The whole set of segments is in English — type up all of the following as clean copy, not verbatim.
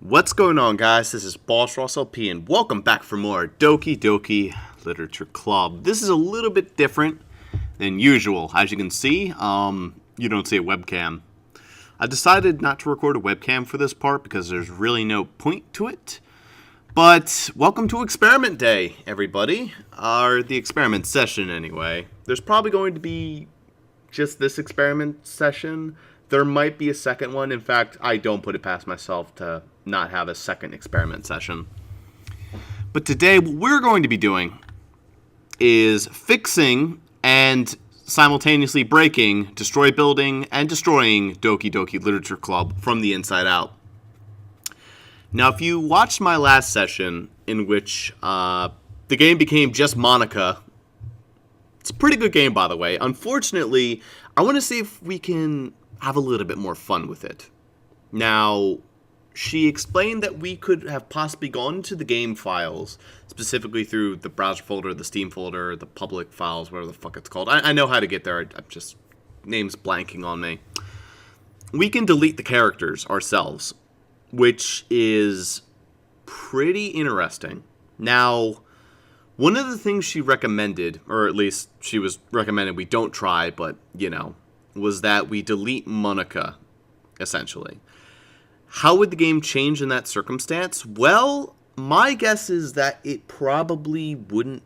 What's going on, guys? This is Bossrosslp, and welcome back for more Doki Literature Club. This is a little bit different than usual. As you can see, you don't see a webcam. I decided not to record a webcam for this part because there's really no point to it. But welcome to Experiment Day, everybody. Or the experiment session, anyway. There's probably going to be just this experiment session. There might be a second one. In fact, I don't put it past myself to not have a second experiment session. But today, what we're going to be doing is fixing and simultaneously breaking, destroy building, and destroying Doki Literature Club from the inside out. Now, if you watched my last session, in which the game became just Monica, it's a pretty good game, by the way. Unfortunately, I want to see if we can have a little bit more fun with it. Now, she explained that we could have possibly gone into the game files, specifically through the browser folder, the Steam folder, the public files, whatever the fuck it's called. I know how to get there. I'm just, name's blanking on me. We can delete the characters ourselves, which is pretty interesting. Now, one of the things she recommended, or at least she was recommending we don't try, but, you know, was that we delete Monica, essentially. How would the game change in that circumstance? Well, my guess is that it probably wouldn't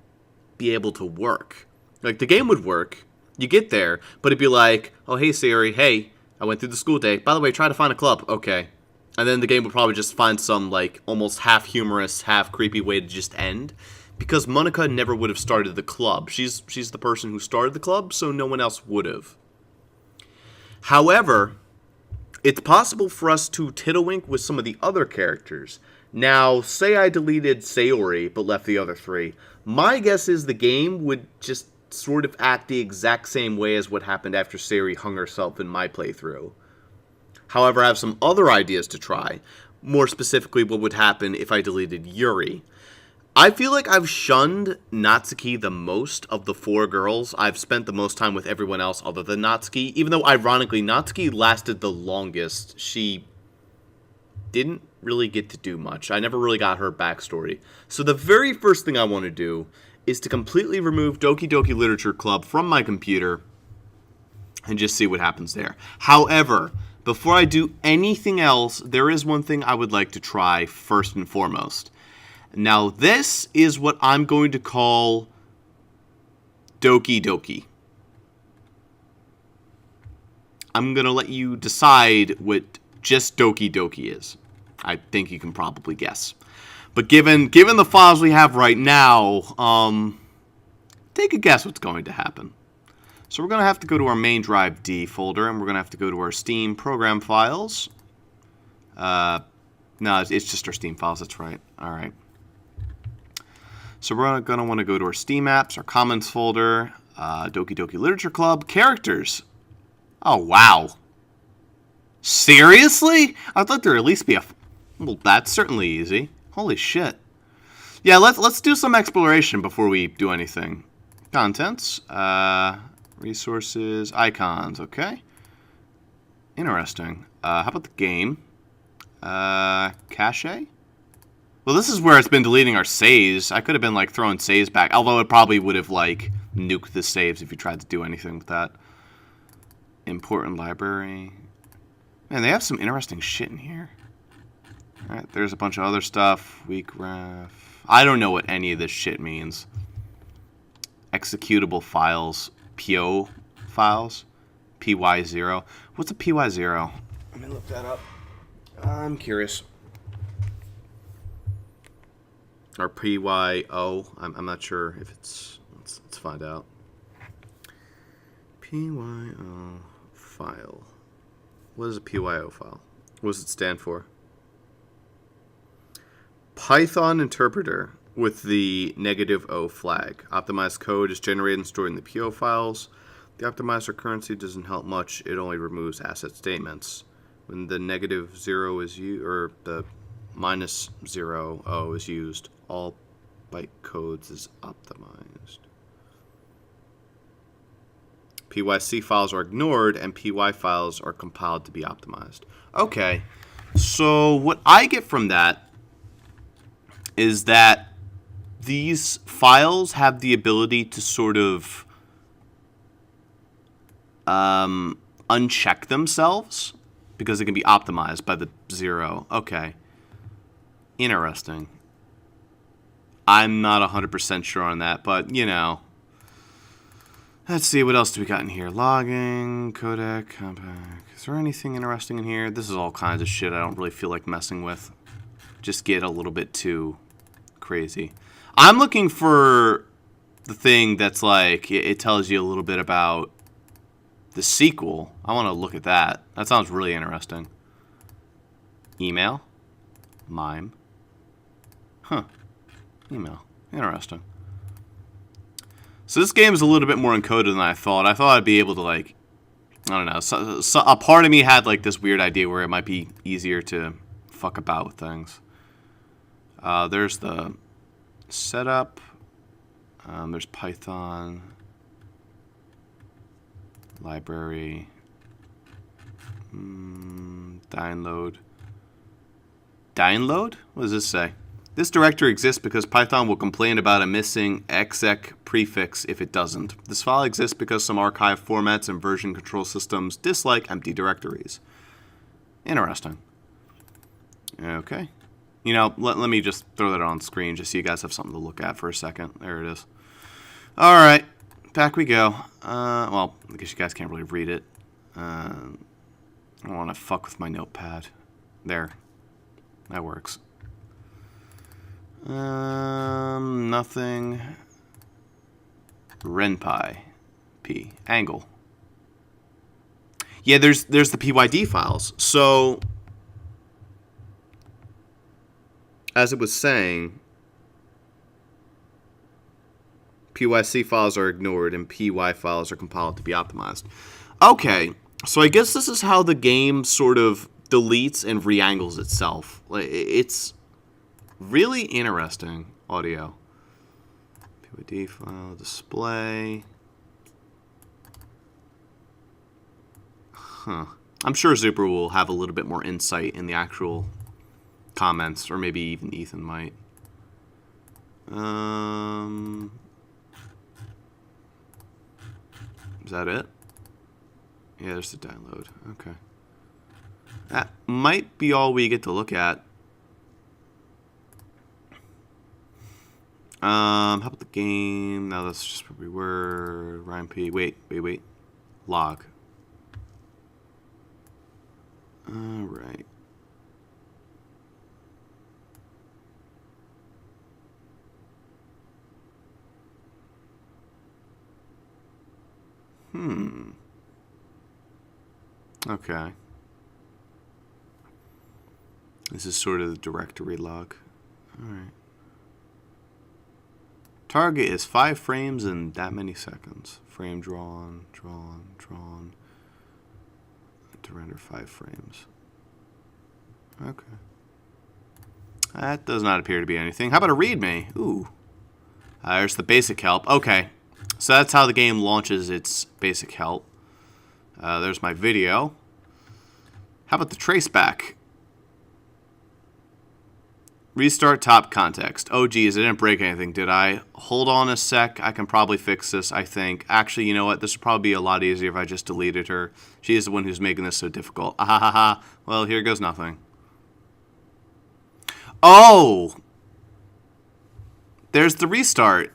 be able to work. Like, the game would work, you get there, but it'd be like, oh, hey, Siri, hey, I went through the school day. By the way, try to find a club. Okay. And then the game would probably just find some, like, almost half humorous, half creepy way to just end. Because Monica never would have started the club. She's the person who started the club, so no one else would have. However, it's possible for us to tiddlewink with some of the other characters. Now, say I deleted Sayori, but left the other three. My guess is the game would just sort of act the exact same way as what happened after Sayori hung herself in my playthrough. However, I have some other ideas to try. More specifically, what would happen if I deleted Yuri. I feel like I've shunned Natsuki the most of the four girls. I've spent the most time with everyone else other than Natsuki. Even though, ironically, Natsuki lasted the longest. She didn't really get to do much. I never really got her backstory. So the very first thing I want to do is to completely remove Doki Literature Club from my computer and just see what happens there. However, before I do anything else, there is one thing I would like to try first and foremost. Now, this is what I'm going to call Doki. I'm going to let you decide what just Doki is. I think you can probably guess. But given the files we have right now, take a guess what's going to happen. So we're going to have to go to our main drive D folder, and we're going to have to go to our Steam program files. No, it's just our Steam files, that's right. All right. So we're going to want to go to our Steam apps, our Commons folder, Doki Literature Club, characters. Oh, wow. Seriously? I thought there'd at least be a... Well, that's certainly easy. Holy shit. Yeah, let's do some exploration before we do anything. Contents, resources, icons, okay. Interesting. How about the game? Cache? Well, this is where it's been deleting our saves. I could have been, like, throwing saves back. Although it probably would have, like, nuked the saves if you tried to do anything with that. Important library. Man, they have some interesting shit in here. Alright, there's a bunch of other stuff. Weak ref. I don't know what any of this shit means. Executable files. PO files. PY0. What's a PY0? Let me look that up. I'm curious. Or PYO. I'm not sure if it's... Let's find out. PYO file. What is a PYO file? What does it stand for? Python interpreter with the -O flag. Optimized code is generated and stored in the PO files. The optimizer currency doesn't help much. It only removes asset statements. When the -0 is used, or the -0 is used, all byte codes is optimized. PYC files are ignored, and PY files are compiled to be optimized. Okay. So what I get from that is that these files have the ability to sort of uncheck themselves because it can be optimized by the 0. Okay. Interesting. I'm not 100% sure on that, but, you know. Let's see, what else do we got in here? Logging, codec, compact. Is there anything interesting in here? This is all kinds of shit I don't really feel like messing with. Just get a little bit too crazy. I'm looking for the thing that's like, it tells you a little bit about the sequel. I want to look at that. That sounds really interesting. Email. Mime. Huh. Email. Interesting. So this game is a little bit more encoded than I thought. I thought I'd be able to, like, I don't know. So a part of me had, like, this weird idea where it might be easier to fuck about with things. There's the setup. There's Python. Library. Download. Download? What does this say? This directory exists because Python will complain about a missing exec prefix if it doesn't. This file exists because some archive formats and version control systems dislike empty directories. Interesting. Okay. You know, let me just throw that on screen just so you guys have something to look at for a second. There it is. All right. Back we go. Well, I guess you guys can't really read it. I don't want to fuck with my notepad. There. That works. Nothing. RenPy. P. Angle. Yeah, there's the PYD files. So, as it was saying, PYC files are ignored and PY files are compiled to be optimized. Okay, so I guess this is how the game sort of deletes and re-angles itself. It's really interesting. Audio. PYD file, display. Huh. I'm sure Zuper will have a little bit more insight in the actual comments, or maybe even Ethan might. Is that it? Yeah, there's the download. Okay. That might be all we get to look at. How about the game? No, that's just where we were. Ryan P. Wait. Log. Alright. Okay. This is sort of the directory log. Alright. Target is 5 frames in that many seconds. Frame drawn. To render 5 frames. Okay. That does not appear to be anything. How about a readme? Ooh. There's the basic help. Okay. So that's how the game launches its basic help. There's my video. How about the traceback? Restart top context. Oh, geez, I didn't break anything, did I? Hold on a sec. I can probably fix this, I think. Actually, you know what? This would probably be a lot easier if I just deleted her. She is the one who's making this so difficult. Ah, ha, ha, ha. Well, here goes nothing. Oh! There's the restart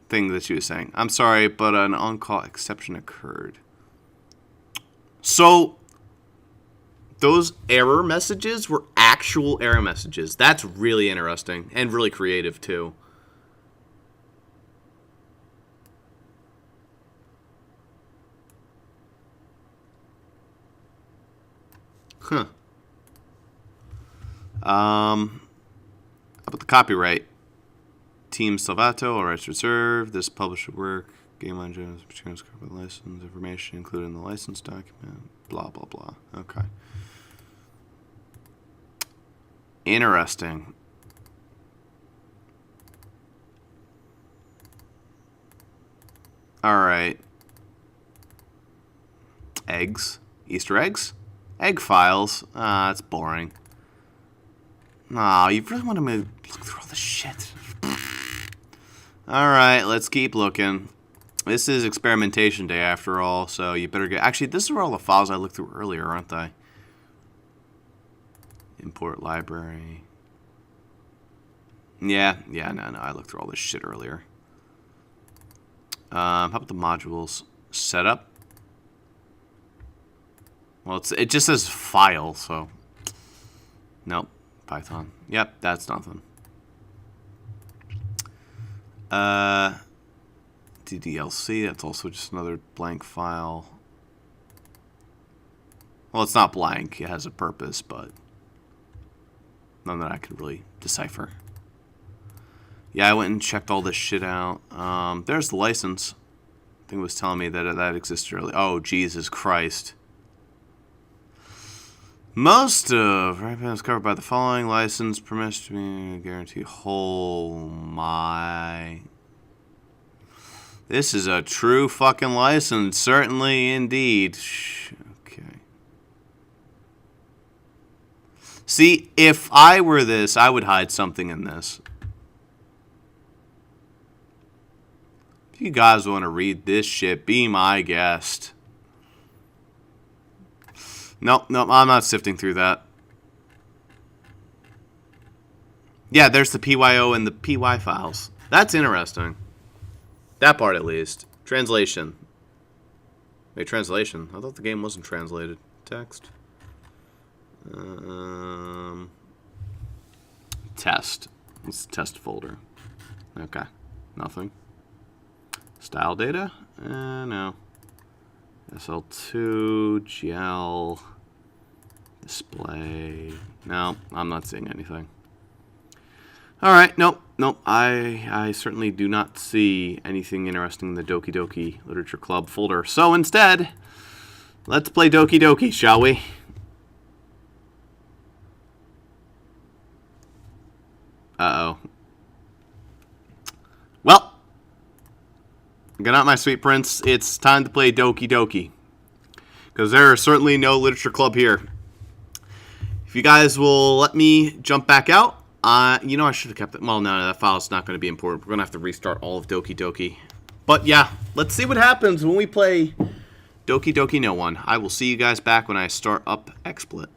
thing that she was saying. I'm sorry, but an on-call exception occurred. So, those error messages were actual error messages. That's really interesting and really creative, too. Huh. How about the copyright? Team Salvato, all rights reserved. This published work. Game on Jones, license information included in the license document. Blah, blah, blah. Okay. Interesting. All right. Eggs. Easter eggs? Egg files. Ah, that's boring. No, you really want me to look through all this shit. Alright, let's keep looking. This is experimentation day after all, so you better get... Actually, this is where all the files I looked through earlier, aren't they? Import library. Yeah, no, I looked through all this shit earlier. How about the modules? Setup? Well, it just says file, so... Nope. Python. Yep, that's nothing. DDLC, that's also just another blank file. Well, it's not blank. It has a purpose, but none that I could really decipher. Yeah, I went and checked all this shit out. There's the license. I think it was telling me that that existed earlier. Oh, Jesus Christ. Most of RightPath is covered by the following license. Permits to be guaranteed. Oh my. This is a true fucking license. Certainly indeed. Okay. See, if I were this, I would hide something in this. If you guys want to read this shit, be my guest. Nope, I'm not sifting through that. Yeah, there's the PYO and the PY files. That's interesting. That part, at least. Translation. Wait, translation? I thought the game wasn't translated. Text. Test. What's the test folder? Okay. Nothing. Style data? No. SL2, GL, display. No, I'm not seeing anything. Alright, nope. I certainly do not see anything interesting in the Doki Doki Literature Club folder. So instead, let's play Doki Doki, shall we? Uh-oh. Well, good night, my sweet prince. It's time to play Doki Doki. Because there is certainly no Literature Club here. If you guys will let me jump back out, you know I should have kept it. Well, no, that file's not going to be important. We're going to have to restart all of Doki Doki. But yeah, let's see what happens when we play Doki Doki No One. I will see you guys back when I start up XSplit.